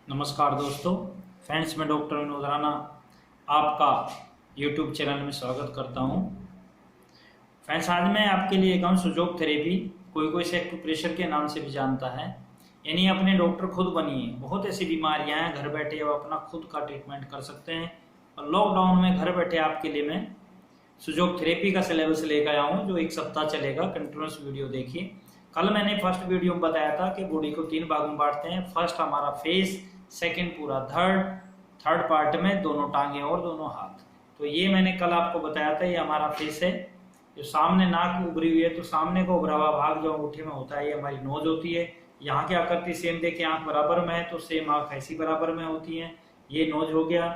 नमस्कार दोस्तों। फ्रेंड्स, मैं डॉक्टर विनोद राणा आपका यूट्यूब चैनल में स्वागत करता हूं। फ्रेंड्स, आज मैं आपके लिए एक सुजोग थेरेपी, कोई इसे एक्यूप्रेशर के नाम से भी जानता है, यानी अपने डॉक्टर खुद बनिए। बहुत ऐसी बीमारियां हैं, घर बैठे आप अपना खुद का ट्रीटमेंट कर सकते हैं। और लॉकडाउन में घर बैठे आपके लिए मैं सुजोग थेरेपी का सिलेबस लेकर आया हूँ, जो 1 सप्ताह चलेगा। कंटिन्यूस वीडियो देखिए। कल मैंने फर्स्ट वीडियो में बताया था कि बॉडी को 3 भाग में बांटते हैं। फर्स्ट हमारा फेस, सेकंड पूरा थर्ड पार्ट में दोनों टांगे और दोनों हाथ। तो ये मैंने कल आपको बताया था, ये हमारा फेस है। जो सामने नाक उभरी हुई है, तो सामने का उभरा हुआ भाग जो अंगूठे में होता है, ये हमारी नोज होती है। यहाँ क्या करती सेम देखिए, आंख बराबर में है तो सेम आंख ऐसी बराबर में होती है। ये नोज हो गया,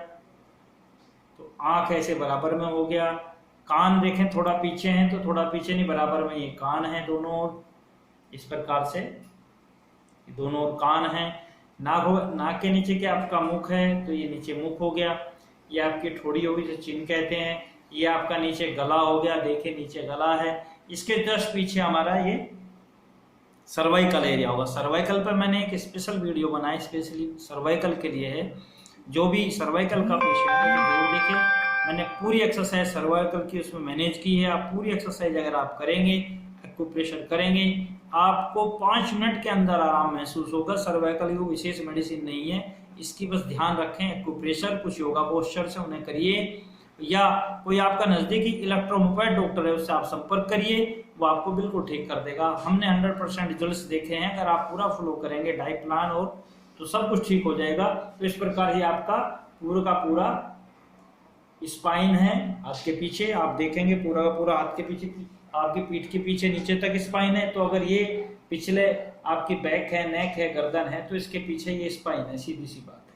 तो आंख ऐसे बराबर में हो गया। कान देखें थोड़ा पीछे है, तो थोड़ा पीछे नहीं बराबर में ये कान है दोनों ओर। इस प्रकार से दोनों ओर कान है। नाक के नीचे क्या आपका मुख है, तो ये नीचे मुख हो गया। ये आपकी ठोड़ी होगी, जो चिन कहते हैं। ये आपका नीचे गला हो गया, देखिए नीचे गला है। इसके जस्ट पीछे हमारा ये सर्वाइकल एरिया होगा। सर्वाइकल पर मैंने एक स्पेशल वीडियो बनाई, स्पेशली सर्वाइकल के लिए है। जो भी सर्वाइकल का पेशेंट है तो जरूर देखें। मैंने पूरी एक्सरसाइज सर्वाइकल की उसमें मैनेज की है। आप पूरी एक्सरसाइज अगर आप करेंगे, एक्यूप्रेशर करेंगे, आपको 5 मिनट के अंदर आराम महसूस होगा। सर्वाइकल को विशेष मेडिसिन नहीं है, इसकी बस ध्यान रखें। एक्यूप्रेशर कुछ योगा पोस्चर से उन्हें करिए, या कोई आपका नजदीकी इलेक्ट्रोमोपैड डॉक्टर है उससे आप संपर्क करिए, वो आपको बिल्कुल ठीक कर देगा। हमने 100% रिजल्ट्स देखे हैं। अगर आप पूरा फॉलो करेंगे डाइट प्लान और, तो सब कुछ ठीक हो जाएगा। तो इस प्रकार ही आपका पूरा का पूरा स्पाइन है हाथ के पीछे। आप देखेंगे पूरा का पूरा हाथ के पीछे, आपकी पीठ के पीछे नीचे तक स्पाइन है। तो अगर ये पिछले आपकी बैक है, नेक है, गर्दन है, तो इसके पीछे ये स्पाइन है। सीधी सी बात है,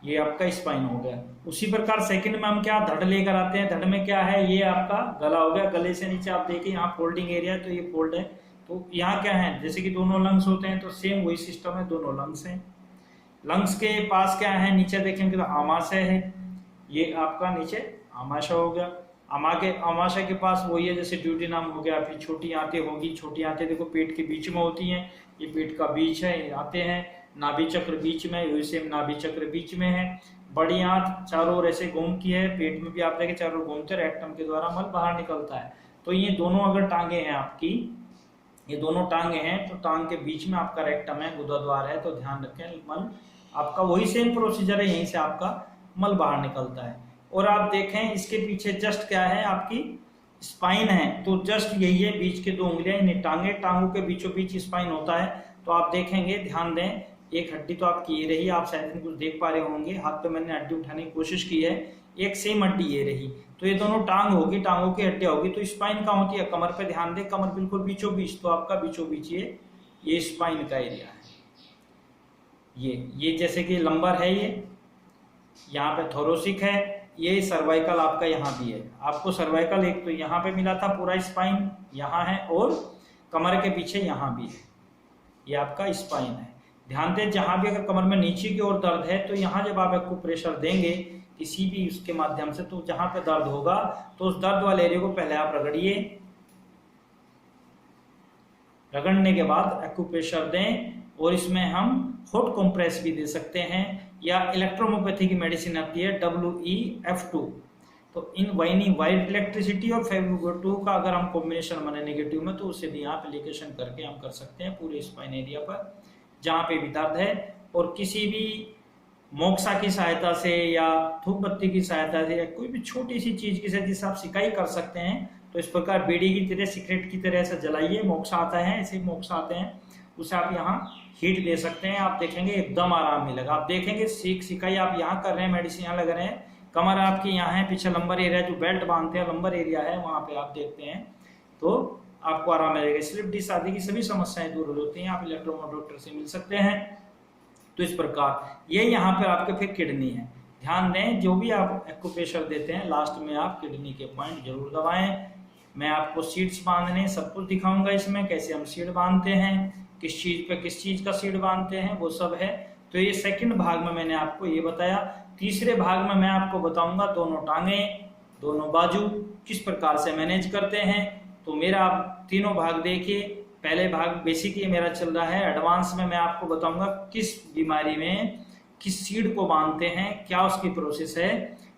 ये आपका स्पाइन हो गया। उसी प्रकार सेकंड में हम क्या धड़ लेकर आते हैं। धड़ में क्या है, ये आपका गला हो गया। गले से नीचे आप देखिए यहाँ फोल्डिंग एरिया, तो ये फोल्ड है। तो यहाँ क्या है, जैसे कि दोनों लंग्स होते हैं, तो सेम वही सिस्टम है, दोनों लंग्स हैं। लंग्स के पास क्या है, नीचे देखेंगे तो आमाशय है। ये आपका नीचे आमाशय हो गया। आमाशय के पास वही है, जैसे ड्यूडेनम हो गया। फिर छोटी आंतें होगी। छोटी आंतें देखो पेट के बीच में होती हैं, ये पेट का बीच है, ये आते हैं। नाभि चक्र बीच में, वैसे नाभि चक्र बीच में है। बड़ी आंत चारों ओर ऐसे घूमती है। पेट में भी आप देखें चारों घूमते, रेक्टम के द्वारा मल बाहर निकलता है। तो ये दोनों अगर टांगे हैं आपकी, ये दोनों टांगे हैं, तो टांग के बीच में आपका रेक्टम है, गुदाद्वार है। तो ध्यान रखें, मल आपका वही सेम प्रोसीजर है, यहीं से आपका मल बाहर निकलता है। और आप देखें इसके पीछे जस्ट क्या है, आपकी स्पाइन है। तो जस्ट यही है, बीच के 2 उंगलियां टांगे, टांगों के बीचों बीच स्पाइन होता है। तो आप देखेंगे, ध्यान दें, एक हड्डी तो आपकी ये रही, आप शायद कुछ देख पा रहे होंगे। हाथ पे मैंने हड्डी उठाने की कोशिश की है, एक सेम हड्डी ये रही। तो ये दोनों टांग होगी, टांगों की हड्डियां होगी। तो स्पाइन कहाँ होती है, कमर पे ध्यान दें, कमर बिल्कुल बीचों बीच। तो आपका बीचों बीच ये स्पाइन का एरिया है। ये जैसे कि लंबर है, ये यहाँ पे थोरोसिक है, ये सर्वाइकल आपका यहाँ भी है। आपको सर्वाइकल एक तो यहाँ पे मिला था, पूरा स्पाइन यहाँ है, और कमर के पीछे यहाँ भी है, ये आपका स्पाइन है। ध्यान दें, जहाँ भी अगर कमर में नीचे की ओर दर्द है, तो यहाँ जब आप एक्यूप्रेशर देंगे किसी भी उसके माध्यम से, तो जहाँ पे दर्द होगा, तो उस दर्द वाले एरिया को पहले आप रगड़िए। रगड़ने के बाद एक्यूप्रेशर दें। और इसमें हम हॉट कंप्रेस भी दे सकते हैं, या इलेक्ट्रोमोपैथी की मेडिसिन आती है WEF2। तो इन वाइट इलेक्ट्रिसिटी और फेविको का अगर हम कॉम्बिनेशन बने नेगेटिव में, तो उससे भी आप एप्लीकेशन करके हम कर सकते हैं पूरे स्पाइन एरिया पर जहाँ पे भी दर्द है। और किसी भी मोक्सा की सहायता से, या धूप बत्ती की सहायता से, या कोई भी छोटी सी चीज की जिससे आप सिकाई कर सकते हैं। तो इस प्रकार बीड़ी की तरह, सिगरेट की तरह से जलाइए। मोक्सा आता है, ऐसे मोक्सा आते हैं, उसे आप यहाँ हीट दे सकते हैं। आप देखेंगे एकदम आराम मिलेगा। आप देखेंगे सिकाई आप यहाँ कर रहे हैं, मेडिसिन यहाँ लग रहे हैं, कमर आपकी यहाँ है, पीछे लंबर एरिया जो बेल्ट बांधते हैं, लंबर एरिया है, वहाँ पे आप देखते हैं, तो आपको आराम मिलेगा। स्लिप डिस्क आदि की सभी समस्याएं दूर हो जाती हैं। आप इलेक्ट्रोमो डॉक्टर से मिल सकते हैं। तो इस प्रकार ये यहाँ पर आपके फिर किडनी है। ध्यान दें, जो भी आप एक्यूप्रेशर देते हैं, लास्ट में आप किडनी के पॉइंट जरूर दबाएं। मैं आपको सीड्स बांधने सब कुछ दिखाऊंगा इसमें, कैसे हम सीड बांधते हैं, किस चीज पे किस चीज का सीड बांधते हैं, वो सब है। तो ये सेकंड भाग में मैंने आपको ये बताया। तीसरे भाग में मैं आपको बताऊंगा दोनों टांगे, दोनों बाजू किस प्रकार से मैनेज करते हैं। तो मेरा आप तीनों भाग देखिए, पहले भाग बेसिक ये मेरा चल रहा है। एडवांस में मैं आपको बताऊंगा किस बीमारी में किस सीड को बांधते हैं, क्या उसकी प्रोसेस है।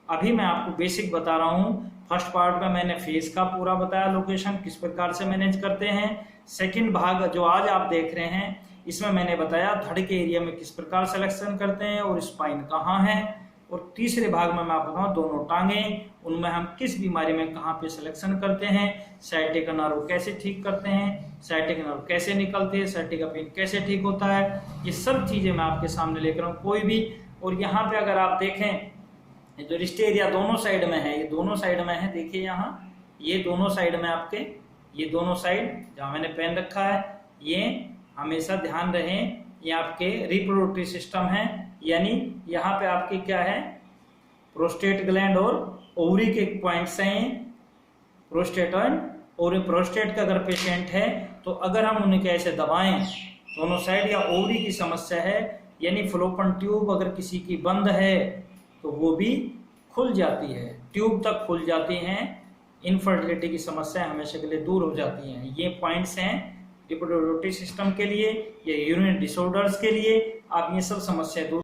अभी मैं आपको बेसिक बता रहा हूँ। फर्स्ट पार्ट में मैंने फेस का पूरा बताया, लोकेशन किस प्रकार से मैनेज करते हैं। सेकंड भाग जो आज आप देख रहे हैं, इसमें मैंने बताया धड़ के एरिया में किस प्रकार सिलेक्शन करते हैं और स्पाइन कहाँ है। और तीसरे भाग में मैं आपको बताऊँ दोनों टांगे, उनमें हम किस बीमारी में कहाँ पे सिलेक्शन करते हैं, साइटिका नर्व कैसे ठीक करते हैं, साइटिका नर्व कैसे निकलते हैं, साइटिका पेन कैसे ठीक होता है। ये सब चीजें मैं आपके सामने लेकर आऊँ कोई भी। और यहाँ पे अगर आप देखें जो रिस्ट एरिया दोनों साइड में है, ये दोनों साइड में है, देखिए यहाँ ये दोनों साइड में आपके, ये दोनों साइड जहाँ मैंने पेन रखा है, ये हमेशा ध्यान रहे ये आपके रिप्रोडक्टिव सिस्टम है। यानी यहाँ पे आपके क्या है, प्रोस्टेट ग्लैंड और ओवरी के पॉइंट्स हैं, प्रोस्टेट और प्रोस्टेट का अगर पेशेंट है तो अगर हम उन्हें कैसे दबाएं दोनों साइड, या ओवरी की समस्या है यानी फ्लोपन ट्यूब अगर किसी की बंद है तो वो भी खुल जाती है, ट्यूब तक खुल जाती हैं, इनफर्टिलिटी की समस्या हमेशा के लिए दूर हो जाती हैं। ये पॉइंट्स हैं रिप्रोडक्टिव सिस्टम के लिए, ये यूरिनरी डिसऑर्डर्स के लिए। आप ये सब समस्या दूर